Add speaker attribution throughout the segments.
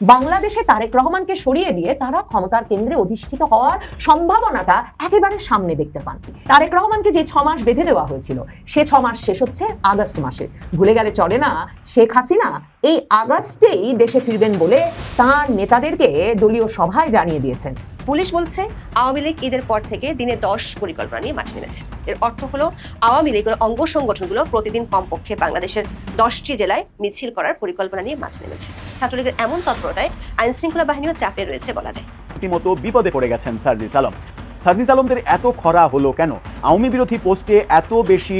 Speaker 1: বাংলাদেশে তারেক রহমানকে সরিয়ে দিয়ে তারা ক্ষমতার কেন্দ্রে অধিষ্ঠিত হওয়ার সম্ভাবনাটা একেবারে সামনে দেখতে পান। তারেক রহমানকে যে 6 মাস বেঁধে দেওয়া হয়েছিল সে 6 মাস শেষ হচ্ছে আগস্ট মাসে। ভুলে গেলে চলে না, শেখ হাসিনা এই আগস্টেই দেশে ফিরবেন বলে তার নেতাদেরকে দলীয় সভায় জানিয়ে দিয়েছেন।
Speaker 2: পুলিশ বলছে আওয়ামী লীগ ঈদের পর থেকে দিনে 10 পরিকল্পনা নিয়ে মাঠে নেমেছে। এর অর্থ হলো আওয়ামী লীগের অঙ্গ সংগঠনগুলো প্রতিদিন কমপক্ষে বাংলাদেশের 10টি জেলায় মিছিল করার পরিকল্পনা নিয়ে মাঠে নেমেছে। ছাত্রলীগের এমন তৎপরতায় আইন শৃঙ্খলা বাহিনীও চাপে রয়েছে বলা যায়।
Speaker 3: রীতিমতো বিপদে পড়ে গেছেন সার্জিস আলম। সার্জিস আলমদের এত খরা হলো কেন? আওয়ামী বিরোধী পোস্টে এত বেশি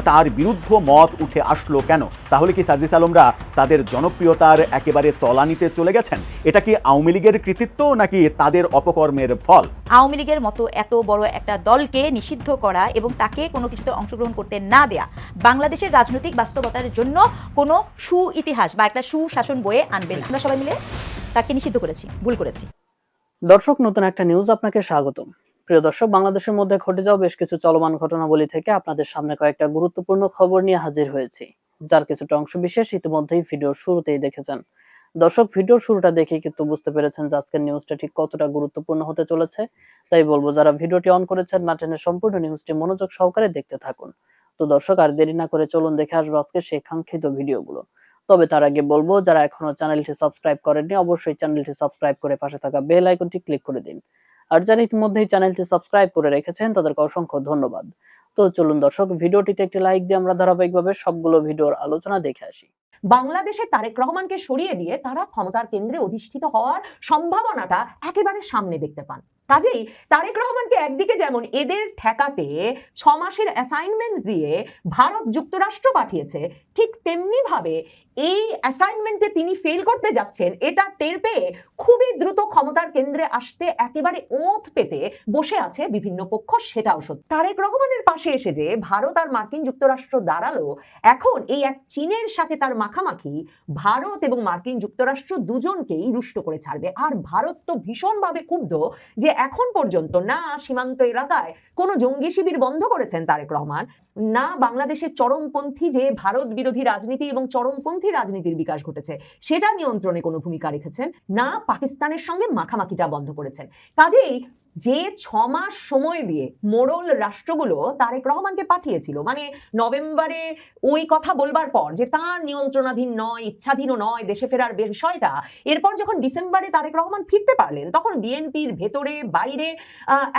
Speaker 3: তার বিরুদ্ধ মত উঠে আসলো কেন? তাহলে কি সার্জিস আলমরা তাদের জনপ্রিয়তার একেবারে তলানিতে চলে গেছেন? এটা কি আওয়ামী লীগের কৃতিত্ব নাকি তাদের অপকর্মের ফল?
Speaker 4: আওয়ামী লীগের মতো এত বড় একটা দলকে নিষিদ্ধ করা এবং তাকে কোনো কিছুতে অংশগ্রহণ করতে না দেয়া বাংলাদেশের রাজনৈতিক বাস্তবতার জন্য কোনো সুইতিহাস বা একটা সুশাসন বয়ে আনবে না। আমরা সবাই মিলে তাকে নিষিদ্ধ করেছি, ভুল করেছি।
Speaker 5: দর্শক, নতুন একটা নিউজ আপনাকে স্বাগতম। প্রিয় দর্শক, বাংলাদেশের মধ্যে ঘটে যাওয়া বেশ কিছু চলমান ঘটনাবলী থেকে আপনাদের সামনে কয়েকটা গুরুত্বপূর্ণ খবর নিয়ে হাজির হয়েছি, যার কিছুটা অংশ বিশেষ ইতিমধ্যেই ভিডিওর শুরুতেই দেখেছেন। দর্শক, ভিডিওর শুরুটা দেখেই কিন্তু বুঝতে পেরেছেন যে আজকের নিউজটা ঠিক কতটা গুরুত্বপূর্ণ হতে চলেছে। তাই বলবো, যারা ভিডিওটি অন করেছেন না টেনে সম্পূর্ণ নিউজটি মনোযোগ সহকারে দেখতে থাকুন। তো দর্শক, আর দেরি না করে চলুন দেখে আসবো আজকে সেই কাঙ্ক্ষিত ভিডিওগুলো। তবে তার আগে বলবো, যারা এখনো চ্যানেলটি সাবস্ক্রাইব করেননি অবশ্যই চ্যানেলটি সাবস্ক্রাইব করে পাশে থাকা বেল আইকনটি ক্লিক করে দিন। আর যারা ইতিমধ্যেই চ্যানেলটি সাবস্ক্রাইব করে রেখেছেন তাদেরকে অসংখ্য ধন্যবাদ। তো চলুন দর্শক, ভিডিওটিতে একটি লাইক দিয়ে আমরা ধারাবাহিকভাবে সবগুলো ভিডিওর আলোচনা দেখে আসি।
Speaker 1: বাংলাদেশে তারেক রহমানকে সরিয়ে দিয়ে তারা ক্ষমতার কেন্দ্রে অধিষ্ঠিত হওয়ার সম্ভাবনাটা একেবারে সামনে দেখতে পান। কাজেই তারেক রহমানকে একদিকে যেমন এদের ঠেকাতে 6 মাসের অ্যাসাইনমেন্ট দিয়ে ভারত যুক্তরাষ্ট্র পাঠিয়েছে, ঠিক তেমনি ভাবে এই অ্যাসাইনমেন্টে তিনি ফেল করতে যাচ্ছেন এটা টের পেয়ে খুবই দ্রুত ক্ষমতার কেন্দ্রে আসতে একেবারে ওঁত পেতে বসে আছে বিভিন্ন পক্ষ, সেটাও সত্যি। তারেক রহমানের পাশে এসে যে ভারত আর মার্কিন যুক্তরাষ্ট্র দাঁড়ালো, এখন এই এক চীনের সাথে তার মাখামাখি ভারত এবং মার্কিন যুক্তরাষ্ট্র দুজনকেই রুষ্ট করে ছাড়বে। আর ভারত তো ভীষণভাবে ক্ষুব্ধ যে এখন পর্যন্ত না সীমান্ত এলাকায় কোনো জঙ্গি শিবির বন্ধ করেছেন তারেক রহমান, না বাংলাদেশের চরমপন্থী যে ভারত বিরোধী রাজনীতি এবং চরমপন্থী রাজনীতির বিকাশ ঘটেছে সেটা নিয়ন্ত্রণে কোনো ভূমিকা রেখেছেন, না পাকিস্তানের সঙ্গে মাখামাখিটা বন্ধ করেছেন। কাজেই যে 6 মাস সময় দিয়ে মোড়ল রাষ্ট্রগুলো তারেক রহমানকে পাঠিয়েছিল, মানে নভেম্বরে ওই কথা বলবার পর যে তার নিয়ন্ত্রণাধীন নয়, ইচ্ছাধীনও নয় দেশে ফেরার বিষয়টা, এরপর যখন ডিসেম্বরে তারেক রহমান ফিরতে পারলেন তখন বিএনপির ভেতরে বাইরে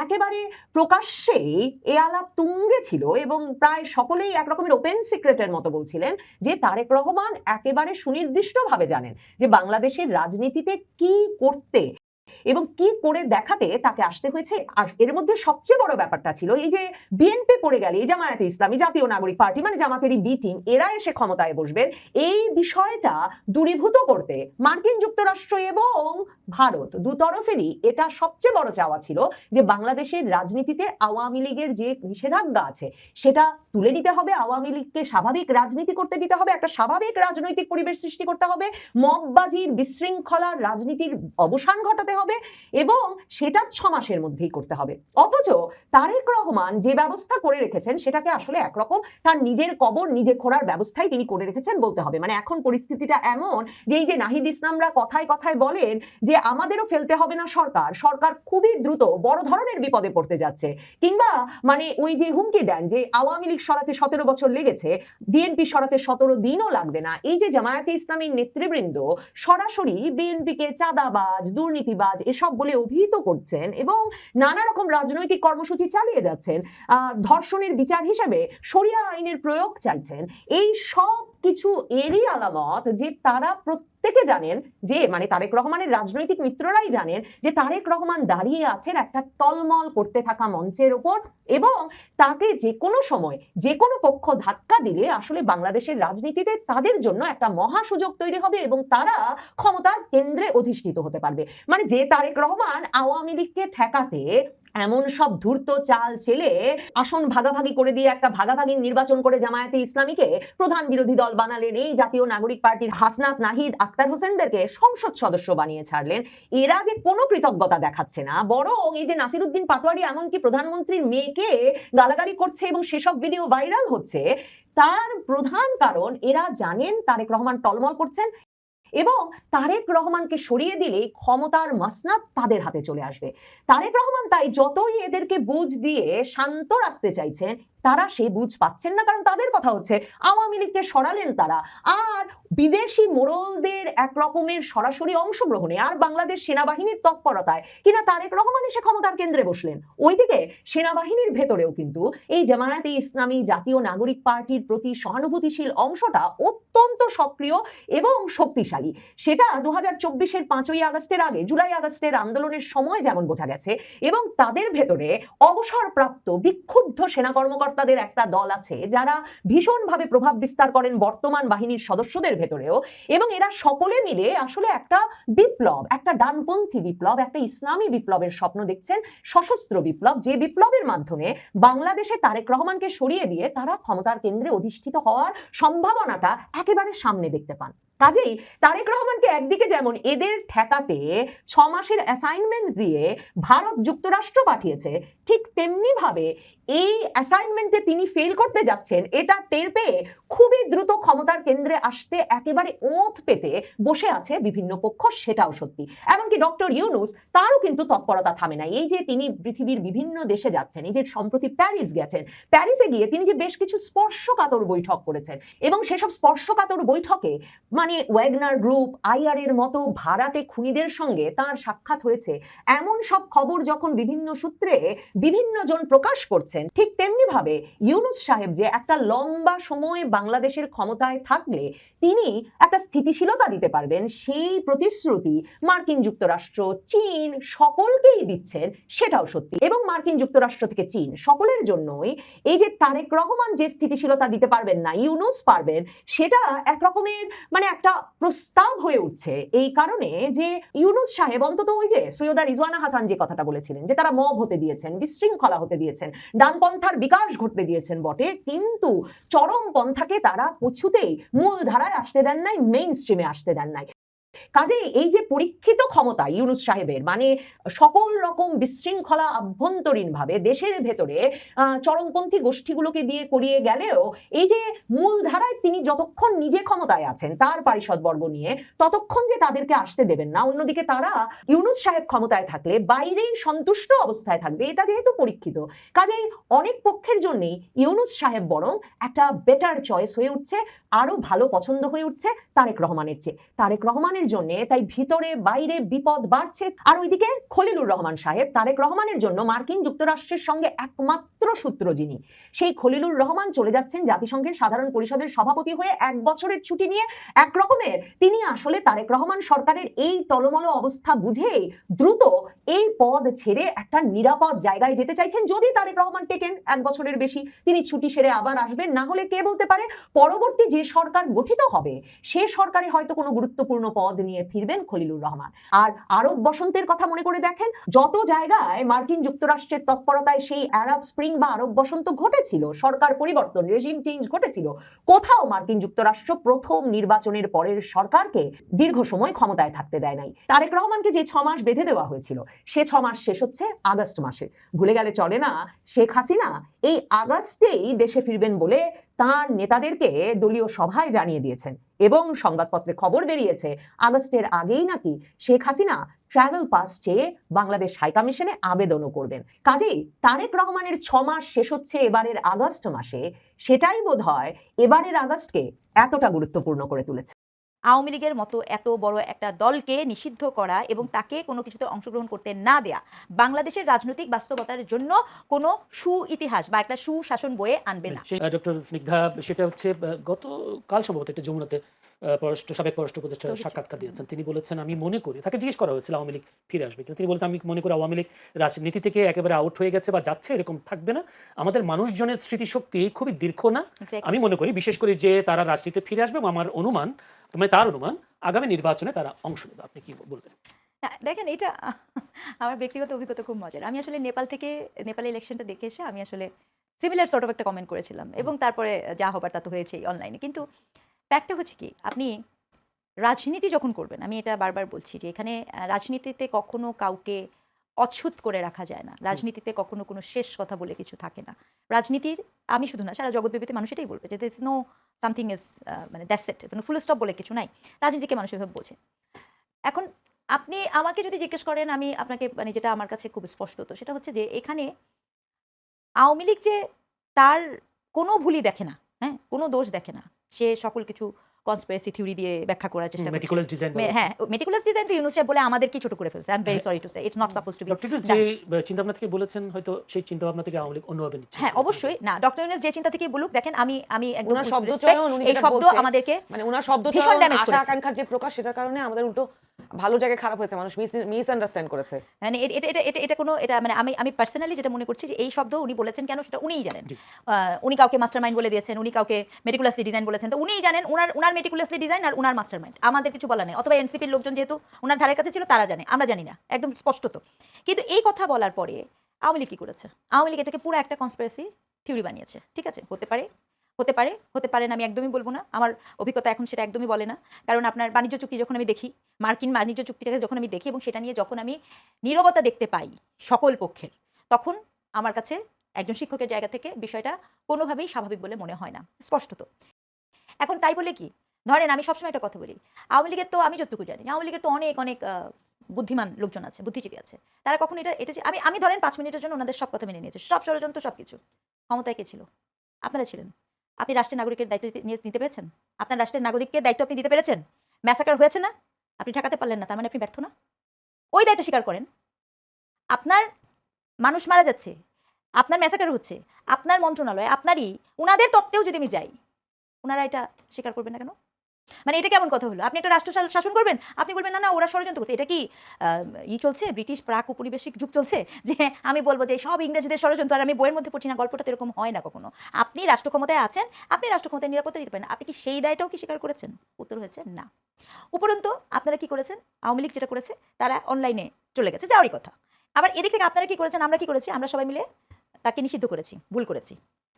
Speaker 1: একেবারে প্রকাশ্যেই এ আলাপ তুঙ্গে ছিল এবং প্রায় সকলেই একরকমের ওপেন সিক্রেটের মতো বলছিলেন যে তারেক রহমান একেবারে সুনির্দিষ্টভাবে জানেন যে বাংলাদেশের রাজনীতিতে কি করতে এবং কি করে দেখাতে তাকে আসতে হয়েছে। আর এর মধ্যে সবচেয়ে বড় ব্যাপারটা ছিল এই যে বিএনপি পড়ে গেলে জামায়াতে ইসলামী, জাতীয় নাগরিক পার্টি মানে জামাতেরই বি টিম, এরা এসে ক্ষমতায় বসবেন, এই বিষয়টা দূরীভূত করতে মার্কিন যুক্তরাষ্ট্র এবং ভারত দুতরফেরই এটা সবচেয়ে বড় চাওয়া ছিল যে বাংলাদেশের রাজনীতিতে আওয়ামী লীগের যে নিষেধাজ্ঞা আছে সেটা তুলে নিতে হবে, আওয়ামী লীগকে স্বাভাবিক রাজনীতি করতে দিতে হবে, একটা স্বাভাবিক রাজনৈতিক পরিবেশ সৃষ্টি করতে হবে, মববাজির বিশৃঙ্খলার রাজনীতির অবসান ঘটাতে হবে এবং সেটা 6 মাসের মধ্যেই করতে হবে। অথচ তারেক রহমান যে ব্যবস্থা করে রেখেছেন সেটাকে আসলে একরকম তার নিজের কবর নিজে খোঁড়ার ব্যবস্থাই তিনি করে রেখেছেন বলতে হবে। মানে এখন পরিস্থিতিটা এমন যে এই যে নাহিদ ইসলামরা কথায় কথায় বলেন যে আমাদেরও ফেলতে হবে না সরকার, সরকার খুবই দ্রুত বড় ধরনের বিপদে পড়তে যাচ্ছে, কিংবা মানে ওই যে হুমকি দেন যে আওয়ামী লীগ সরাতে 17 বছর লেগেছে, বিএনপি সরাতে 17 দিনও লাগবে না। এই যে জামায়াতে ইসলামীর নেতৃবৃন্দ সরাসরি বিএনপিকে চাঁদাবাজ, দুর্নীতিবাজ এসব বলে অভিহিত করছেন এবং নানা রকম রাজনৈতিক কর্মসূচি চালিয়ে যাচ্ছেন, ধর্ষণের বিচার হিসেবে শরিয়া আইনের প্রয়োগ চাইছেন। এই সব কিছু এরই আলামত যে তারা প্রত্যেকে জানেন যে মানে তারেক রহমানের রাজনৈতিক মিত্ররাই জানেন যে তারেক রহমান দাঁড়িয়ে আছেন একটা টলমল করতে থাকা মঞ্চের ওপর এবং তাকে যে কোনো সময় যে কোনো পক্ষ ধাক্কা দিলে আসলে বাংলাদেশের রাজনীতিতে তাদের জন্য একটা মহা সুযোগ তৈরি হবে এবং তারা ক্ষমতার কেন্দ্রে অধিষ্ঠিত হতে পারবে। মানে যে তারেক রহমান আওয়ামী লীগকে ঠেকাতে এমন সব ধূর্ত চাল চেলে আসন ভাগাভাগি করে দিয়ে একটা ভাগাভাগি নির্বাচন করে জামায়াতে ইসলামীকে প্রধান বিরোধী দল বানালেন, এই জাতীয় নাগরিক পার্টির হাসনাত, নাহিদ, আক্তার হোসেনদেরকে সংসদ সদস্য বানিয়ে ছাড়লেন, এরা যে কোনো কৃতজ্ঞতা দেখাচ্ছে না, বরং এই যে নাসিরউদ্দিন পাটোয়ারি এমনকি প্রধানমন্ত্রীর মেয়েকে গালাগালি করছে এবং সেসব ভিডিও ভাইরাল হচ্ছে, তার প্রধান কারণ এরা জানেন তারেক রহমান টলমল করছেন এবং তারেক রহমানকে সরিয়ে দিলেই ক্ষমতার মাসনাদ তাদের হাতে চলে আসবে। তারেক রহমান তাই যতই এদেরকে বুঝ দিয়ে শান্ত রাখতে চাইছেন, তারা সেই বুঝ পাচ্ছেন না, কারণ তাদের কথা হচ্ছে আওয়ামী লীগকে সরালেন তারা, আর বিদেশি মোড়লদের এক রকমের সরাসরি অংশগ্রহণে আর বাংলাদেশ সেনাবাহিনীর তৎপরতায় কিনা তারেক রহমান এসে ক্ষমতার কেন্দ্রে বসলেন। ওইদিকে সেনাবাহিনীর ভেতরেও কিন্তু এই জামায়াতে ইসলামী জাতীয় নাগরিক পার্টির প্রতি সহানুভূতিশীল অংশটা অত্যন্ত সক্রিয় এবং শক্তিশালী। সেটা 2024-এর 5ই আগস্টের আগে জুলাই আগস্টের আন্দোলনের সময় যেমন বোঝা গেছে, এবং তাদের ভেতরে অবসরপ্রাপ্ত বিক্ষুব্ধ সেনা কর্মকর্তাদের একটা দল আছে যারা ভীষণভাবে প্রভাব বিস্তার করেন বর্তমান বাহিনীর সদস্যদের ভেতরেও, এবং এরা সকলে মিলে আসলে একটা বিপ্লব, একটা ডানপন্থী বিপ্লব, একটা ইসলামী বিপ্লবের স্বপ্ন দেখছেন, সশস্ত্র বিপ্লব, যে বিপ্লবের মাধ্যমে বাংলাদেশে তারেক রহমানকে সরিয়ে দিয়ে তারা ক্ষমতার কেন্দ্রে অধিষ্ঠিত হওয়ার সম্ভাবনাটা একেবারে সামনে দেখতে পান। কাজেই তারেক রহমানকে একদিকে যেমন এদের ঠেকাতে 6 মাসের অ্যাসাইনমেন্ট দিয়ে ভারত যুক্তরাষ্ট্র পাঠিয়েছে, ঠিক তেমনি ভাবে এই অ্যাসাইনমেন্টে তিনি ফেল করতে যাচ্ছেন এটা টের পেয়ে খুবই দ্রুত ক্ষমতার কেন্দ্রে আসতে একেবারে ওঁত পেতে বসে আছে বিভিন্ন পক্ষ, সেটাও সত্যি। এমনকি ডক্টর ইউনূস তারও কিন্তু তৎপরতা থামে না। এই যে তিনি পৃথিবীর বিভিন্ন দেশে যাচ্ছেন, এই যে সম্প্রতি প্যারিস গেছেন, প্যারিসে গিয়ে তিনি যে বেশ কিছু স্পর্শকাতর বৈঠক করেছেন, এবং সেসব স্পর্শকাতর বৈঠকে মানে ওয়াগনার গ্রুপ, আইআর এর মতো ভাড়াটে খুনিদের সঙ্গে তার সাক্ষাৎ হয়েছে, এমন সব খবর যখন বিভিন্ন সূত্রে বিভিন্ন জন প্রকাশ করছেন, ঠিক তেমনি ভাবে ইউনূস সাহেব যে একটা লম্বা সময় বাংলাদেশের ক্ষমতায় থাকলে তিনি একটা স্থিতিশীলতা দিতে পারবেন, সেই প্রতিশ্রুতি মার্কিন যুক্তরাষ্ট্র, চীন সকলকেই দিচ্ছেন, সেটাও সত্যি। এবং মার্কিন যুক্তরাষ্ট্র থেকে চীন সকলের জন্যই এই যে তারেক রহমান যে স্থিতিশীলতা দিতে পারবেন না, ইউনূস পারবেন, সেটা এক রকমের মানে একটা প্রস্তাব হয়ে উঠছে। এই কারণে যে ইউনূস সাহেব অন্তত ওই যে সৈয়দা রিজওয়ানা হাসান যে কথাটা বলেছিলেন যে তারা মব হতে দিয়েছেন, বিশৃঙ্খলা হতে দিয়েছেন, ডানপন্থার বিকাশ ঘটতে দিয়েছেন বটে, কিন্তু চরম পন্থাকে তারা কিছুতেই মূল ধারায় আসতে দেন নাই, মেইন স্ট্রিমে আসতে দেন নাই। কাজে এই যে পরীক্ষিত ক্ষমতা ইউনূস সাহেবের, মানে সকল রকম বিশৃঙ্খলা আভ্যন্তরীণভাবে দেশের ভেতরে চরমপন্থী গোষ্ঠীগুলোকে দিয়ে করিয়ে গেলেও এই যে মূল ধারায় তিনি যতক্ষণ নিজে ক্ষমতায় আছেন তার পারিষদবর্গ নিয়ে, ততক্ষণ যে তাদেরকে আসতে দেবেন না। অন্যদিকে তারা ইউনূস সাহেব ক্ষমতায় থাকলে বাইরেই সন্তুষ্ট অবস্থায় থাকবে, এটা যেহেতু পরীক্ষিত, কাজেই অনেক পক্ষের জন্যই ইউনূস সাহেব বরং একটা বেটার চয়েস হয়ে উঠছে, আরো ভালো পছন্দ হয়ে উঠছে তারেক রহমানের চেয়ে। তারেক রহমানের জন্য তাই ভিতরে বাইরে বিপদ বাড়ছে। আর ওইদিকে খলিলুর রহমান সাহেব, তারেক রহমানের জন্য মার্কিন যুক্তরাষ্ট্রের সঙ্গে একমাত্র সূত্র যিনি, সেই খলিলুর রহমান চলে যাচ্ছেন জাতিসংঘের সাধারণ পরিষদের সভাপতি হয়ে 1 বছরের ছুটি নিয়ে। এক রকমের তিনি আসলে তারেক রহমান সরকারের এই টলমল অবস্থা বুঝেই দ্রুত এই পদ ছেড়ে একটা নিরাপদ জায়গায় যেতে চাইছেন। যদি তারেক রহমান টেকেন 1 বছরের বেশি, তিনি ছুটি সেরে আবার আসবেন, না হলে কে বলতে পারে পরবর্তী যে সরকার গঠিত হবে সে সরকারে হয়তো কোনো গুরুত্বপূর্ণ পদ নিয়ে ফিরবেন খলিলুর রহমান। আর আরব বসন্তের কথা মনে করে দেখেন, যত জায়গায় মার্কিন যুক্তরাষ্ট্রের তৎপরতায় সেই আরব স্প্রিং বা আরব বসন্ত ঘটেছিল, সরকার পরিবর্তন, রেজিম চেঞ্জ ঘটেছিল, কোথাও মার্কিন যুক্তরাষ্ট্র প্রথম নির্বাচনের পরের সরকারকে দীর্ঘ সময় ক্ষমতায় থাকতে দেয় নাই। তারেক রহমানকে যে 6 মাস বেঁধে দেওয়া হয়েছিল, সে 6 মাস শেষ হচ্ছে আগস্ট মাসে। ভুলে গেলে চলে না, শেখ হাসিনা এই আগস্টেই দেশে ফিরবেন বলে তার নেতাদেরকে দলীয় সভায় জানিয়ে দিয়েছেন, এবং সংবাদপত্রে খবর বেরিয়েছে আগস্টের আগেই নাকি শেখ হাসিনা ট্রাভেল পাস চেয়ে বাংলাদেশ হাইকমিশনে আবেদনও করবেন। কাজেই তারেক রহমানের 6 মাস শেষ হচ্ছে এবারের আগস্ট মাসে, সেটাই বোধহয় এবারের আগস্টকে এতটা গুরুত্বপূর্ণ করে তুলেছে।
Speaker 4: আওয়ামী লীগের মতো এত বড় একটা দলকে নিষিদ্ধ করা এবং তাকে কোনো কিছুতে অংশগ্রহণ করতে না দেয়া বাংলাদেশের রাজনৈতিক বাস্তবতার জন্য কোনো সুইতিহাস বা একটা সুশাসন বয়ে আনবে না।
Speaker 6: ডক্টর স্নিগ্ধা, সেটা হচ্ছে গত কাল সম্ভবত একটা যমুনাতে সাবেক পররাষ্ট্র উপদেষ্টা সাক্ষাৎকার দিয়েছেন। তিনি বলেছেন, আমি মনে করি, তাকে জিজ্ঞেস করা হয়েছিল আওয়ামী লীগ ফিরে আসবে কিন্তু তিনি বলেছেন, আমি মনে করি আওয়ামী লীগ রাজনীতি থেকে একেবারে আউট হয়ে গেছে বা যাচ্ছে, এরকম থাকবে না। আমাদের মানুষজনের স্মৃতিশক্তি খুবই দীর্ঘ না। আমি মনে করি বিশেষ করে যে তারা রাজনীতিতে ফিরে আসবে, আমার অনুমান, মানে তার অনুমান আগামী নির্বাচনে তারা অংশ নেবে। আপনি কি বলবেন?
Speaker 4: দেখেন, এটা আমার ব্যক্তিগত অভিজ্ঞতা খুব মজার। আমি আসলে নেপালে ইলেকশনটা দেখে এসে আমি আসলে সিমিলার সর্ট অফ একটা কমেন্ট করেছিলাম, এবং তারপরে যা হবার তা তো হয়েছেই অনলাইনে। কিন্তু ফ্যাক্টটা হচ্ছে কি, আপনি রাজনীতি যখন করবেন, আমি এটা বারবার বলছি যে এখানে রাজনীতিতে কখনো কাউকে অচ্ছুত করে রাখা যায় না, রাজনীতিতে কখনো কোনো শেষ কথা বলে কিছু থাকে না। রাজনীতির, আমি শুধু না, সারা জগৎব্যাপীতে মানুষ এটাই বলবে যে নো সামথিং ইজ মানে দ্যাটস ইট, মানে ফুল স্টপ বলে কিছু নাই। রাজনীতিকে মানুষ এভাবে বোঝে। এখন আপনি আমাকে যদি জিজ্ঞেস করেন, আমি আপনাকে মানে যেটা আমার কাছে খুব স্পষ্ট হতো সেটা হচ্ছে যে এখানে আওয়ামী লীগ যে তার কোনো ভুলই দেখে না, হ্যাঁ, কোনো দোষ দেখে না, সে সকল কিছু কনস্পিরেসি থিওরি দিয়ে ব্যাখ্যা করার চেষ্টা করছে।
Speaker 6: মেটিকুলাস ডিজাইন
Speaker 4: হ্যাঁ, মেটিকুলাস ডিজাইন তো ইউনুস সাহেব বলে আমাদের কি ছোট করে ফেলছে। I am very sorry to say it's not suppose to be.
Speaker 6: Doctor Yunus যে চিন্তাভাবনা থেকে বলেছেন, হয়তো সেই চিন্তাভাবনা থেকে আওয়ামী লীগ অন্যভাবে নিচ্ছে।
Speaker 4: হ্যাঁ, অবশ্যই না, ডক্টর ইউনুস যে চিন্তা থেকে বলুক, দেখেন আমি একদম
Speaker 7: ওনার
Speaker 4: full
Speaker 7: শব্দ
Speaker 4: respect,
Speaker 7: চয়ন, উনি
Speaker 4: এই
Speaker 7: যেটা
Speaker 4: শব্দ
Speaker 7: বলছে,
Speaker 4: আমাদেরকে
Speaker 7: মানে ওনার শব্দ
Speaker 4: ভীষণ
Speaker 7: চয়ন,
Speaker 4: damage
Speaker 7: আশা
Speaker 4: করেছে।
Speaker 7: আকাঙ্ক্ষার যে প্রকাশ, সেটার কারণে আমাদের উল্টো ভালো জায়গায় খারাপ হয়েছে, মানুষ মিসআন্ডারস্ট্যান্ড করেছে।
Speaker 4: মানে এটা কোনো এটা মানে আমি পার্সোনালি যেটা মনে করছি যে এই শব্দ উনি বলেছেন কেন সেটা উনিই জানেন।
Speaker 6: জি।
Speaker 4: উনি কাউকে মাস্টারমাইন্ড বলে দিয়েছেন, উনি কাউকে মেটিকুলাসলি ডিজাইন বলেছেন, তো উনিই জানেন উনার মেটিকুলাসলি ডিজাইন আর উনার মাস্টারমাইন্ড, আমাদের কিছু বলা নেই। অথবা এনসিপির লোকজন যেহেতু উনার ধারের কাছে ছিল তারা জানে, আমরা জানি না, একদম স্পষ্ট তো। কিন্তু এই কথা বলার পরে আওয়ামী লীগ কি করেছে? আওয়ামী লীগ এটাকে পুরো একটা কনস্পিরেসি থিওরি বানিয়েছে। ঠিক আছে, হতে পারে না, আমি একদমই বলবো না, আমার অভিজ্ঞতা এখন সেটা একদমই বলে না। কারণ আপনার বাণিজ্য চুক্তি যখন আমি দেখি, মার্কিন বাণিজ্য চুক্তিটাকে যখন আমি দেখি এবং সেটা নিয়ে যখন আমি নীরবতা দেখতে পাই সকল পক্ষের, তখন আমার কাছে একজন শিক্ষকের জায়গা থেকে বিষয়টা কোনোভাবেই স্বাভাবিক বলে মনে হয় না, স্পষ্টত। এখন তাই বলে কি, ধরেন আমি সবসময় একটা কথা বলি, আওয়ামী লীগের তো আমি যতটুকু জানি আওয়ামী লীগের তো অনেক অনেক বুদ্ধিমান লোকজন আছে, বুদ্ধিজীবী আছে, তারা কখন এটা আমি ধরেন 5 মিনিটের জন্য ওনাদের সব কথা মেনে নিয়েছে, সব ষড়যন্ত্র সব কিছু। ক্ষমতায় কে ছিল? আপনারা ছিলেন। আপনি রাষ্ট্রের নাগরিকের দায়িত্ব নিতে পেরেছেন? আপনার রাষ্ট্রের নাগরিককে দায়িত্ব আপনি দিতে পেরেছেন? ম্যাসাকার হয়েছে না, আপনি ঠেকাতে পারলেন না, তার মানে আপনি ব্যর্থ না? ওই দায়িত্ব স্বীকার করেন। আপনার মানুষ মারা যাচ্ছে, আপনার ম্যাসাকার হচ্ছে, আপনার মন্ত্রণালয়, আপনারই, উনাদের তত্ত্বেও যদি আমি যাই, ওনারা এটা স্বীকার করবেন না কেন? মানে এটা কেমন কথা হলো? আপনি একটা রাষ্ট্র শাসন করবেন, আপনি বলবেন না না ওরা ষড়যন্ত্র করছে। এটা কি চলছে, ব্রিটিশ প্রাক উপনিবেশিক যুগ চলছে, যে আমি বলবো যে সব ইংরেজিদের ষড়যন্ত্র, আর আমি বইয়ের মধ্যে পড়ছি না, গল্পটা তো এরকম হয় না কখনো। আপনি রাষ্ট্র ক্ষমতায় আছেন, আপনি রাষ্ট্র ক্ষমতায় নিরাপত্তা দিতে পারেন, আপনি কি সেই দায়টাও কি স্বীকার করেছেন? উত্তর হয়েছে না। উপরন্তু আপনারা কি করেছেন? আওয়ামী লীগ যেটা করেছে, তারা অনলাইনে চলে গেছে, যাওয়ারই কথা। আবার এদিক থেকে আপনারা কি করেছেন, আমরা কি করেছি, আমরা সবাই মিলে তাকে নিষিদ্ধ করেছি, ভুল করেছি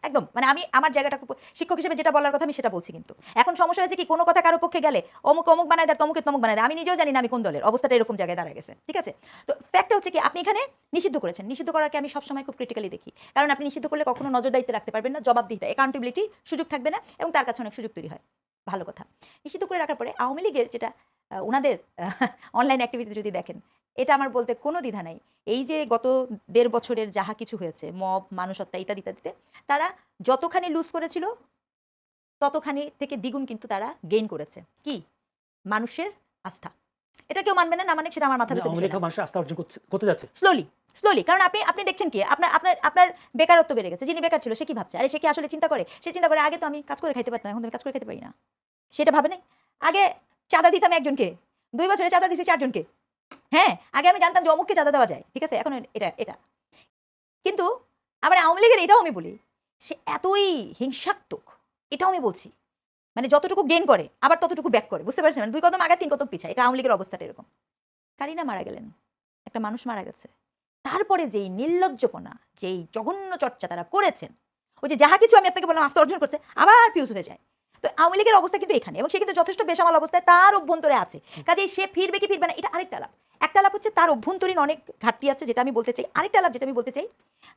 Speaker 4: একদম। মানে আমি আমার জায়গাটা শিক্ষক হিসেবে যেটা বলার কথা আমি সেটা বলছি। কিন্তু এখন সমস্যা হয়েছে কি, কোনো কথা কারো পক্ষে গেলে অমুক অমুক বানায় দেয়, তমুকে তমুক বানায় দেয়, আমি নিজেও জানি না আমি কোন দলের, অবস্থাটা এরকম জায়গায় দাঁড়ায় গেছে। ঠিক আছে, তো ফ্যাক্টটা হচ্ছে কি, আপনি এখানে নিষিদ্ধ করেছেন। নিষিদ্ধ করাকে আমি সবসময় খুব ক্রিটিক্যালি দেখি, কারণ আপনি নিষিদ্ধ করলে কখনো নজরদারিতে রাখতে পারবেন না, জবাবদিহিতা, অ্যাকাউন্টেবিলিটি সুযোগ থাকবে না, এবং তার কাছে অনেক সুযোগ তৈরি হয়। ভালো কথা। নিষিদ্ধ করে রাখার পরে আওয়ামী লীগের যেটা ওনাদের অনলাইন অ্যাক্টিভিটি যদি দেখেন, এটা আমার বলতে কোনো দ্বিধা নাই। এই যে গত 1.5 বছরের যাহা কিছু হয়েছে, মব, মানুষ হত্যা ইত্যাদি ইত্যাদিতে, তারা যতখানি লুজ করেছিল ততখানি থেকে দ্বিগুণ কিন্তু তারা গেইন করেছে। কি? মানুষের আস্থা। এটা কেউ মানবে না, না মানে সেটা আমার মাথার ভিতরে
Speaker 6: আওয়ামী লীগ মানুষের আস্থা অর্জন করতে যাচ্ছে
Speaker 4: স্লোলি। কারণ আপনি দেখছেন কি, আপনার বেকারত্ব বেড়ে গেছে। যিনি বেকার ছিল সে কি ভাবছে? আরে সে কি আসলে চিন্তা করে? সে চিন্তা করে আগে তো আমি কাজ করে খাইতে পারতাম, এখন তো আমি কাজ করে খেতে পারি না, সেটা ভাবে নাই। আগে চাঁদা দিতাম একজনকে, 2 বছরে চাঁদা দিতে 4 জনকে। হ্যাঁ, আগে আমি জানতাম যে অমুককে চাঁদা দেওয়া যায়, ঠিক আছে, এখন এটা। কিন্তু আবার আওয়ামী লীগের এটাও আমি বলি, সে এতই হিংসাত্মক, এটাও আমি বলছি। মানে যতটুকু গেইন করে আবার ততটুকু ব্যাক করে, বুঝতে পারছেন? 2 কদম আগে 3 কদম পিছায়। এটা আওয়ামী লীগের অবস্থাটা এরকম। কারিনা মারা গেলেন, একটা মানুষ মারা গেছে, তারপরে যেই নির্লজ্জপনা, যেই জঘন্য চর্চা তারা করেছেন, ওই যে যাহা কিছু আমি আপনাকে বললাম আস্থা অর্জন করছে, আবার ফিউজ হয়ে যায়। তো আওয়ামী লীগের অবস্থা কিন্তু এখানে, এবং সে কিন্তু যথেষ্ট বেসামাল অবস্থায় তার অভ্যন্তরে আছে। কাজেই সে ফিরবে কি ফিরবে না, এটা আরেকটা লাভ। একটা লাভ হচ্ছে তার অভ্যন্তরীণ অনেক ঘাটতি আছে, যেটা আমি বলতে চাই। আরেকটা লাভ যেটা আমি বলতে চাই,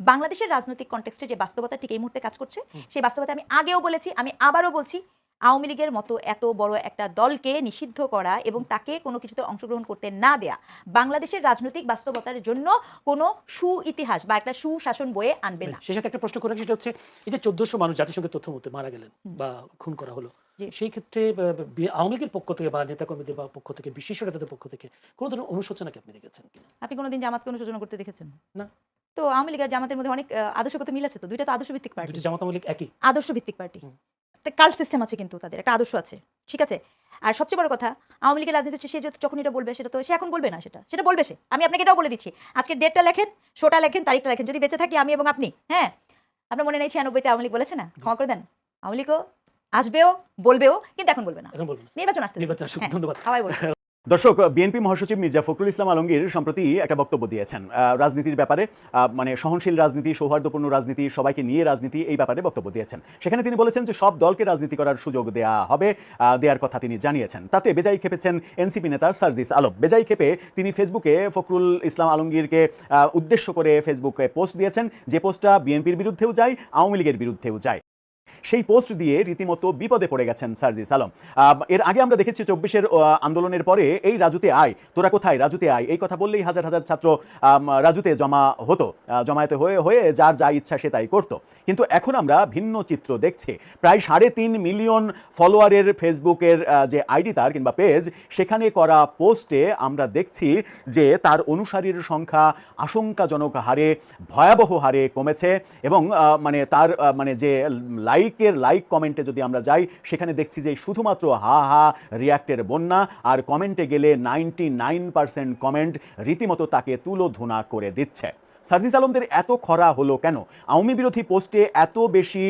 Speaker 4: বাংলাদেশের রাজনৈতিক কনটেক্সটে যে বাস্তবতা ঠিক এই মুহূর্তে কাজ করছে, সেই বাস্তবতা আমি আগেও বলেছি, আমি আবারও বলছি, আওয়ামী লীগের মতো এত বড় একটা দলকে নিষিদ্ধ করা এবং তাকে কোনো কিছুতে অংশগ্রহণ করতে না দেয়া বাংলাদেশের রাজনৈতিক বাস্তবতার জন্য কোনো সুইতিহাস বা একটা সুশাসন বয়ে আনবে না।
Speaker 6: সেই সাথে একটা প্রশ্ন করে, সেটা হচ্ছে এই যে 1400 মানুষ জাতিসংঘের তথ্য মতে মারা গেলেন বা খুন করা হলো, সেই ক্ষেত্রে আওয়ামী লীগের পক্ষ থেকে বা নেতাকর্মীদের বা পক্ষ থেকে, বিশিষ্ট নেতাদের পক্ষ থেকে কোনো ধরনের অনুশোচনা কি আপনি দেখেছেন কিনা?
Speaker 4: আপনি কোনোদিন জামাতকে অনুশোচনা করতে দেখেছেন?
Speaker 6: না।
Speaker 4: তো আওয়ামী লীগের জামাতের মধ্যে অনেক আদর্শগত মিল আছে, তো দুইটা তো আদর্শ ভিত্তিক পার্টি।
Speaker 6: দুটো জামাত আওয়ামী লীগ একই
Speaker 4: আদর্শ ভিত্তিক পার্টি, কাল্ট সিস্টেম আছে, কিন্তু তাদের একটা আদর্শ আছে, ঠিক আছে। আর সবচেয়ে বড় কথা, আওয়ামী লীগের রাজনীতি হচ্ছে, সে যখন এটা বলবে সেটা তো সে এখন বলবে না, সেটা বলবে সে। আমি আপনাকে এটাও বলে দিচ্ছি, আজকে ডেটটা লেখেন, শোটা লেখেন, তারিখটা লেখেন, যদি বেঁচে থাকি আমি এবং আপনি, হ্যাঁ, আপনার মনে নেই 96-তে আওয়ামী লীগ বলেছে না, ক্ষমা করে দেন, আওয়ামী লীগও আসবেও, বলবেও, কিন্তু এখন বলবে না, নির্বাচন আসতে
Speaker 6: ধন্যবাদ।
Speaker 4: হাওয়াই বলবে।
Speaker 3: দর্শক, বিএনপি মহাসচিব মির্জা ফখরুল ইসলাম আলমগীর সম্প্রতি একটা বক্তব্য দিয়েছেন রাজনীতির ব্যাপারে, মানে সহনশীল রাজনীতি, সৌহার্দ্যপূর্ণ রাজনীতি, সবাইকে নিয়ে রাজনীতি, এই ব্যাপারে বক্তব্য দিয়েছেন। সেখানে তিনি বলেছেন যে সব দলকে রাজনীতি করার সুযোগ দেওয়ার কথা তিনি জানিয়েছেন। তাতে বেজায় খেপেছেন এনসিপি নেতা সার্জিস আলম। বেজায় খেপে তিনি ফেসবুকে ফখরুল ইসলাম আলমগীরকে উদ্দেশ্য করে ফেসবুকে পোস্ট দিয়েছেন, যে পোস্টটা বিএনপির বিরুদ্ধেও যায়, আওয়ামী লীগের বিরুদ্ধেও যায়। সেই পোস্ট দিয়ে রীতিমতো বিপদে পড়ে গেছেন সার্জিস আলম। এর আগে আমরা দেখেছি 24-এর আন্দোলনের পরে এই রাজুতে আয়, তোরা কোথায় রাজুতে আয়, এই কথা বললেই হাজার হাজার ছাত্র রাজুতে জমা হতো, জমায়েতে হয়ে হয়ে যার যা ইচ্ছা সে তাই করতো। কিন্তু এখন আমরা ভিন্ন চিত্র দেখছি। প্রায় 3.5 মিলিয়ন ফলোয়ারের ফেসবুকের যে আইডি তার কিংবা পেজ, সেখানে করা পোস্টে আমরা দেখছি যে তার অনুসারীর সংখ্যা আশঙ্কাজনক হারে, ভয়াবহ হারে কমেছে। এবং মানে তার মানে যে লাইক কমেন্টে যদি আমরা যাই, সেখানে দেখছি যে শুধুমাত্র হা হা রিয়াক্টের বন্যা, আর কমেন্টে গেলে 99% কমেন্ট রীতিমতো তাকে তুলোধুনা করে দিচ্ছে। সার্জিস আলমদের এত খরা হলো কেন? আওয়ামী বিরোধী পোস্টে এত বেশি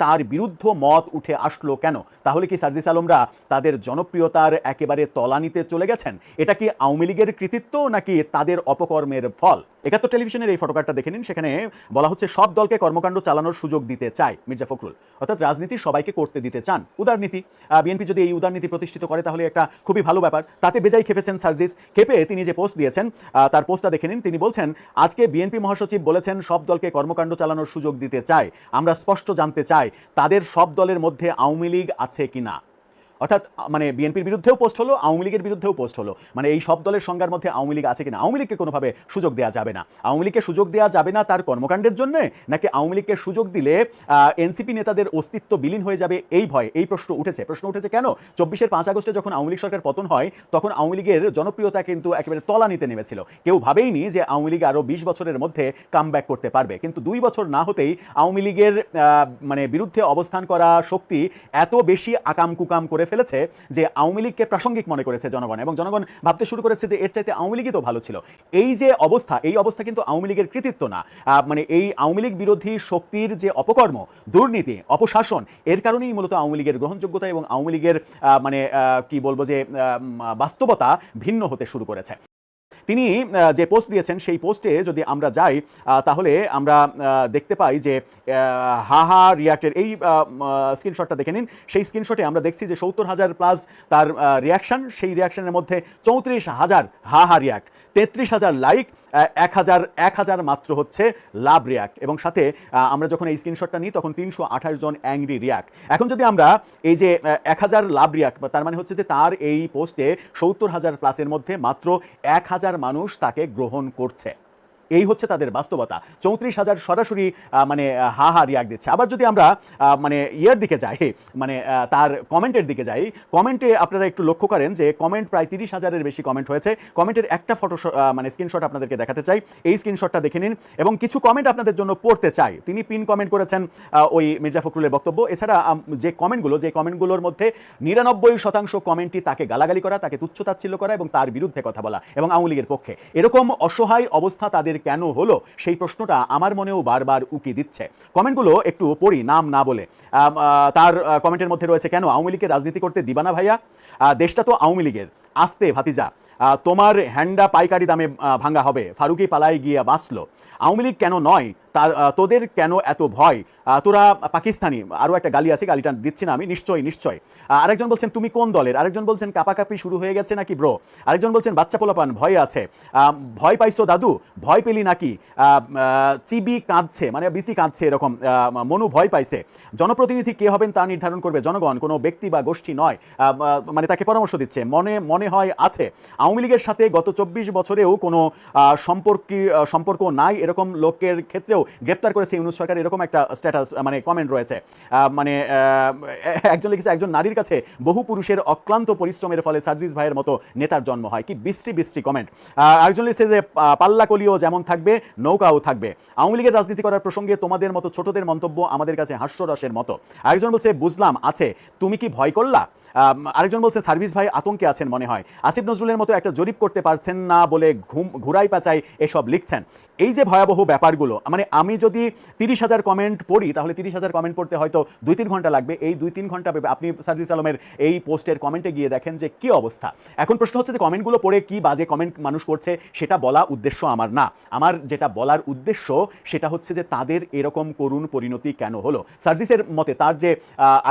Speaker 3: তার বিরুদ্ধ মত উঠে আসলো কেন? তাহলে কি সার্জিস আলমরা তাদের জনপ্রিয়তার একেবারে তলানিতে চলে গেছেন? এটা কি আওয়ামী লীগের কৃতিত্ব নাকি তাদের অপকর্মের ফল? 71 টেলিভিশনের এই ফটোকার্ডটা দেখে নিন। সেখানে বলা হচ্ছে সব দলকে কর্মকাণ্ড চালানোর সুযোগ দিতে চায় মির্জা ফখরুল, অর্থাৎ রাজনীতি সবাইকে করতে দিতে চান। উদারনীতি, বিএনপি যদি এই উদারনীতি প্রতিষ্ঠিত করে তাহলে একটা খুবই ভালো ব্যাপার। তাতে বেজায় খেপেছেন সার্জিস। খেপে তিনি যে পোস্ট দিয়েছেন তার পোস্টটা দেখে নিন। তিনি বলছেন, আজকে বিএনপি মহাসচিব বলেছেন সব দলকে কর্মকাণ্ড চালানোর সুযোগ দিতে চায়। আমরা স্পষ্ট জানতে চাই তাদের সব দলের মধ্যে আওয়ামী লীগ আছে কিনা। অর্থাৎ মানে বিএনপির বিরুদ্ধেও পোস্ট হলো, আওয়ামী লীগের বিরুদ্ধেও পোস্ট হলো। মানে এই সব দলের সংজ্ঞার মধ্যে আওয়ামী লীগ আছে কিনা। আওয়ামী লীগকে কোনোভাবে সুযোগ দেওয়া যাবে না। আওয়ামী লীগকে সুযোগ দেওয়া যাবে না তার কর্মকাণ্ডের জন্য, নাকি আওয়ামী লীগকে সুযোগ দিলে এনসিপি নেতাদের অস্তিত্ব বিলীন হয়ে যাবে এই ভয়? এই প্রশ্ন উঠেছে কেন? 24-এর 5 আগস্টে যখন আওয়ামী লীগ সরকার পতন হয়, তখন আওয়ামী লীগের জনপ্রিয়তা কিন্তু একেবারে তলানিতে নেমেছিল। কেউ ভাবেইনি যে আওয়ামী লীগ আরও 20 বছরের মধ্যে কামব্যাক করতে পারবে। কিন্তু 2 বছর না হতেই আওয়ামী লীগের মানে বিরুদ্ধে অবস্থান করা শক্তি এত বেশি আকাম কুকাম করে ফেলেছে যে আওয়ামী লীগকে প্রাসঙ্গিক মনে করেছে জনগণ, এবং জনগণ ভাবতে শুরু করেছে যে এর চাইতে আওয়ামী লীগই তো ভালো ছিল। এই যে অবস্থা, এই অবস্থা কিন্তু আওয়ামী লীগের কৃতিত্ব না। মানে এই আওয়ামী লীগ বিরোধী শক্তির যে অপকর্ম, দুর্নীতি, অপশাসন, এর কারণেই মূলত আওয়ামী লীগের গ্রহণযোগ্যতা এবং আওয়ামী লীগের মানে কি বলবো যে বাস্তবতা ভিন্ন হতে শুরু করেছে। তিনি যে পোস্ট দিয়েছেন সেই পোস্টে যদি আমরা যাই তাহলে আমরা দেখতে পাই যে হা হা রিয়াক্টের এই স্ক্রিনশটটা দেখে নিন। সেই স্ক্রিনশটে আমরা দেখছি যে 70,000+ তার রিয়াকশন, সেই রিয়াকশনের মধ্যে 34,000 হা হা রিয়াক্ট, 33,000 লাইক, 1,000 মাত্র হচ্ছে লাভ রিয়াক্ট, এবং সাথে আমরা যখন এই স্ক্রিনশটটা নিই তখন 328 জন অ্যাংরি রিয়াক্ট। এখন যদি আমরা এই যে 1,000 লাভ রিয়াক্ট, তার মানে হচ্ছে যে তার এই পোস্টে 70,000+ মধ্যে মাত্র 1,000 মানুষ তাকে গ্রহণ করছে। এই হচ্ছে তাদের বাস্তবতা। 34,000 সরাসরি মানে হা হা রিয়াক্ট দিচ্ছে। আবার যদি আমরা মানে ইয়ের দিকে যাই, মানে তার কমেন্টের দিকে যাই, কমেন্টে আপনারা একটু লক্ষ্য করেন যে কমেন্ট প্রায় 30,000-এর বেশি কমেন্ট হয়েছে। কমেন্টের একটা ফটো মানে স্ক্রিনশট আপনাদেরকে দেখাতে চাই। এই স্ক্রিনশটটা দেখে নিন এবং কিছু কমেন্ট আপনাদের জন্য পড়তে চাই। তিনি পিন কমেন্ট করেছেন ওই মির্জা ফখরুলের বক্তব্য। এছাড়া যে কমেন্টগুলোর মধ্যে 99% কমেন্টই তাকে গালাগালি করা, তাকে তুচ্ছতাচ্ছিল্য করা এবং তার বিরুদ্ধে কথা বলা এবং আওয়ামী লীগের পক্ষে। এরকম অসহায় অবস্থা তাদের কেন হলো, সেই প্রশ্নটা আমার মনেও বারবার উকি দিচ্ছে। কমেন্টগুলো একটু পড়ি নাম না বলে। তার কমেন্টের মধ্যে রয়েছে, কেন আওয়ামী লীগকে রাজনীতি করতে দিবা না ভাইয়া? দেশটা তো আওয়ামী লীগের, আস্তে ভাতিজা, তোমার হ্যান্ডা পাইকারি দামে ভাঙা হবে, ফারুকি পালাই গিয়া বাঁচলো। আওয়ামী লীগ কেন নয়, তোদের কেন এত ভয়, তোরা পাকিস্তানি। আরও একটা গালি আছে, গালিটা দিচ্ছি না আমি, নিশ্চয়। আরেকজন বলছেন তুমি কোন দলের, আরেকজন বলছেন কাপাকাপি শুরু হয়ে গেছে নাকি ব্রো, আরেকজন বলছেন বাচ্চা পোলাপান ভয় আছে, ভয় পাইছো দাদু, ভয় পেলি নাকি, চিবি কাঁদছে মানে বিচি কাঁদছে, এরকম মনু ভয় পাইছে। জনপ্রতিনিধি কে হবেন তা নির্ধারণ করবে জনগণ, কোনো ব্যক্তি বা গোষ্ঠী নয়। মানে তাকে পরামর্শ দিচ্ছে, মনে হয় আছে আওয়ামী লীগের সাথে গত 24 বছরেও কোনো সম্পর্ক নাই, এরকম লোকের ক্ষেত্রেও গ্রেপ্তার করেছে ইউনূস সরকার, এরকম একটা স্ট্যাটাস মানে কমেন্ট রয়েছে। মানে একজন লিখেছে, একজন নারীর কাছে বহু পুরুষের অক্লান্ত পরিশ্রমের ফলে সার্জিস ভাইয়ের মতো নেতার জন্ম হয়। কি বৃষ্টি কমেন্ট। আরেকজন লিখেছে যে পাল্লা কলিও যেমন থাকবে নৌকাও থাকবে। আওয়ামী লীগের রাজনীতি করার প্রসঙ্গে তোমাদের মতো ছোটদের মন্তব্য আমাদের কাছে হাস্যরসের মতো। আরেকজন বলছে বুঝলাম আছে, তুমি কি ভয় করলা? আরেকজন বলছে সার্ভিস ভাই আতঙ্কে আছেন মনে হয়, আসিফ নজরুলের মতো একটা জরিপ করতে পারছেন না বলে ঘুরাই পাচাই এসব লিখছেন। এই যে ভয়াবহ ব্যাপারগুলো, মানে আমি যদি 30,000 কমেন্ট পড়ি তাহলে 30,000 কমেন্ট পড়তে হয়তো 2-3 ঘন্টা লাগবে। এই 2-3 ঘন্টা আপনি সার্জিস আলমের এই পোস্টের কমেন্টে গিয়ে দেখেন যে কি অবস্থা। এখন প্রশ্ন হচ্ছে যে কমেন্টগুলো পড়ে কি বাজে কমেন্ট মানুষ করছে সেটা বলা উদ্দেশ্য আমার না। আমার যেটা বলার উদ্দেশ্য সেটা হচ্ছে যে তাদের এরকম করুণ পরিণতি কেন হলো। সার্জিসের মতে তার যে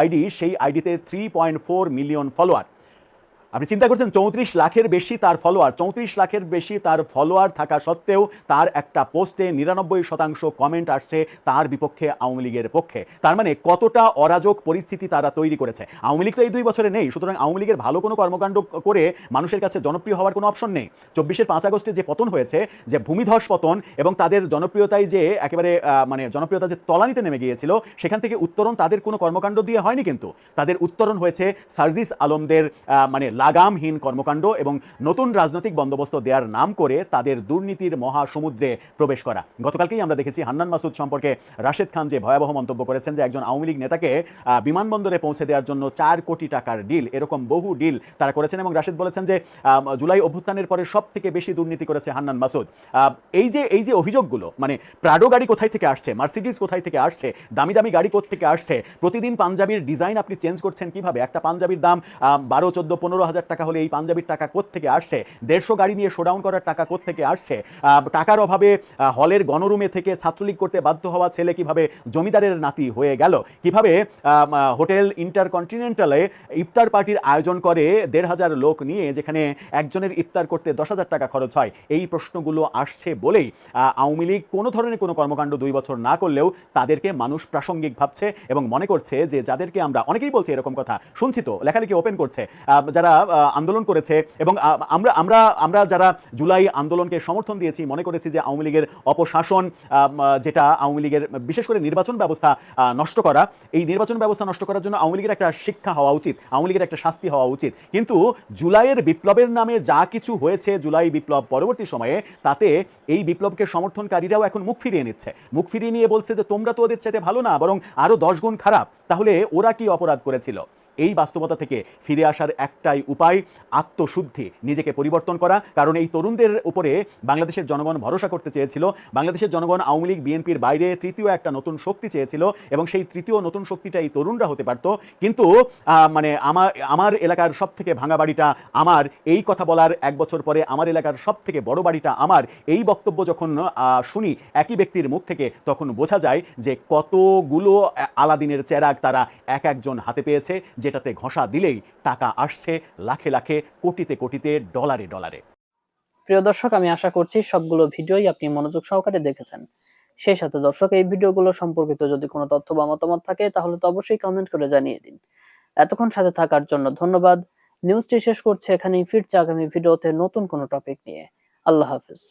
Speaker 3: আইডি, সেই আইডিতে 3.4 মিলিয়ন ফলোয়ার। আপনি চিন্তা করছেন 34 লাখের বেশি তার ফলোয়ার, 34 লাখের বেশি তার ফলোয়ার থাকা সত্ত্বেও তার একটা পোস্টে 99% কমেন্ট আসছে তার বিপক্ষে, আওয়ামী লীগের পক্ষে। তার মানে কতটা অরাজক পরিস্থিতি তারা তৈরি করেছে। আওয়ামী লীগ তো এই 2 বছরে নেই, সুতরাং আওয়ামী লীগের ভালো কোনো কর্মকাণ্ড করে মানুষের কাছে জনপ্রিয় হওয়ার কোনো অপশন নেই। 24-এর 5 আগস্টে যে পতন হয়েছে, যে ভূমিধস পতন, এবং তাদের জনপ্রিয়তায় যে একেবারে মানে জনপ্রিয়তা যে তলানিতে নেমে গিয়েছিল, সেখান থেকে উত্তরণ তাদের কোনো কর্মকাণ্ড দিয়ে হয়নি, কিন্তু তাদের উত্তরণ হয়েছে সার্জিস আলমদের মানে লাগামহীন কর্মকাণ্ড এবং নতুন রাজনৈতিক বন্দোবস্ত দেওয়ার নাম করে তাদের দুর্নীতির মহাসমুদ্রে প্রবেশ করা। গতকালকেই আমরা দেখেছি হান্নান মাসুদ সম্পর্কে রাশেদ খান যে ভয়াবহ মন্তব্য করেছেন যে একজন আওয়ামী লীগ নেতাকে বিমানবন্দরে পৌঁছে দেওয়ার জন্য 4 কোটি টাকার ডিল, এরকম বহু ডিল তারা করেছেন। এবং রাশেদ বলেছেন যে জুলাই অভ্যুত্থানের পরে সব থেকে বেশি দুর্নীতি করেছে হান্নান মাসুদ। এই যে অভিযোগগুলো, মানে প্রাডো গাড়ি কোথায় থেকে আসছে, মার্সিডিজ কোথায় থেকে আসছে, দামি দামি গাড়ি কোত্থেকে আসছে, প্রতিদিন পাঞ্জাবির ডিজাইন আপনি চেঞ্জ করছেন কিভাবে, একটা পাঞ্জাবির দাম 12, 14, 15 হাজার টাকা হলে এই পাঞ্জাবির টাকা কোত্থেকে আসছে, 150 গাড়ি নিয়ে শোডাউন করার টাকা কোত্থেকে আসছে, টাকার অভাবে হলের গণরুমে থেকে ছাত্রলীগ করতে বাধ্য হওয়া ছেলে কিভাবে জমিদারের নাতি হয়ে গেল, কিভাবে হোটেল ইন্টারকন্টিনেন্টালে ইফতার পার্টির আয়োজন করে 1,500 লোক নিয়ে, যেখানে একজনের ইফতার করতে 10,000 টাকা খরচ হয়। এই প্রশ্নগুলো আসছে বলেই আওয়ামী লীগ কোনো ধরনের কোনো কর্মকাণ্ড 2 বছর না করলেও তাদেরকে মানুষ প্রাসঙ্গিক ভাবছে এবং মনে করছে যে যাদেরকে আমরা, অনেকেই বলছে এরকম কথা, শুনছি তো, লেখালেখি ওপেন করছে, যারা আন্দোলন করেছে এবং আমরা যারা জুলাই আন্দোলনকে সমর্থন দিয়েছি, মনে করেছি যে আওয়ামী লীগের অপশাসন, যেটা আওয়ামী লীগের বিশেষ করে নির্বাচন ব্যবস্থা নষ্ট করা, এই নির্বাচন ব্যবস্থা নষ্ট করার জন্য আওয়ামী লীগের একটা শিক্ষা হওয়া উচিত, আওয়ামী লীগের একটা শাস্তি হওয়া উচিত। কিন্তু জুলাইয়ের বিপ্লবের নামে যা কিছু হয়েছে জুলাই বিপ্লব পরবর্তী সময়ে, তাতে এই বিপ্লবকে সমর্থনকারীরাও এখন মুখ ফিরিয়ে নিচ্ছে, মুখ ফিরিয়ে নিয়ে বলছে যে তোমরা তো ওদের চাইতে ভালো না, বরং আরো 10 গুণ খারাপ। তাহলে ওরা কি অপরাধ করেছিল? এই বাস্তবতা থেকে ফিরে আসার একটাই উপায়, আত্মশুদ্ধি, নিজেকে পরিবর্তন করা। কারণ এই তরুণদের উপরে বাংলাদেশের জনগণ ভরসা করতে চেয়েছিল। বাংলাদেশের জনগণ আওয়ামী লীগ বিএনপির বাইরে তৃতীয় একটা নতুন শক্তি চেয়েছিল এবং সেই তৃতীয় নতুন শক্তিটা এই তরুণরা হতে পারত। কিন্তু মানে আমার এলাকার সব থেকে ভাঙা বাড়িটা আমার, এই কথা বলার 1 বছর পরে আমার এলাকার সব থেকে বড় বাড়িটা আমার, এই বক্তব্য যখন শুনি একই ব্যক্তির মুখ থেকে, তখন বোঝা যায় যে কতগুলো আলাদিনের চেরাগ তারা একজন হাতে পেয়েছে, যেটাতে ঘষা দিলেই টাকা আসছে লাখে লাখে, কোটিতে কোটিতে, ডলারে ডলারে।
Speaker 5: প্রিয় দর্শক, আমি আশা করছি সবগুলো ভিডিওই আপনি মনোযোগ সহকারে দেখেছেন। সেই সাথে দর্শক, এই ভিডিওগুলো সম্পর্কিত যদি কোনো তথ্য বা মতামত থাকে তাহলে তো অবশ্যই কমেন্ট করে জানিয়ে দিন। এতক্ষণ সাথে থাকার জন্য ধন্যবাদ। নিউজটি শেষ করছে এখানেই, ফিরছে আগামী ভিডিওতে নতুন কোনো টপিক নিয়ে। আল্লাহ হাফেজ।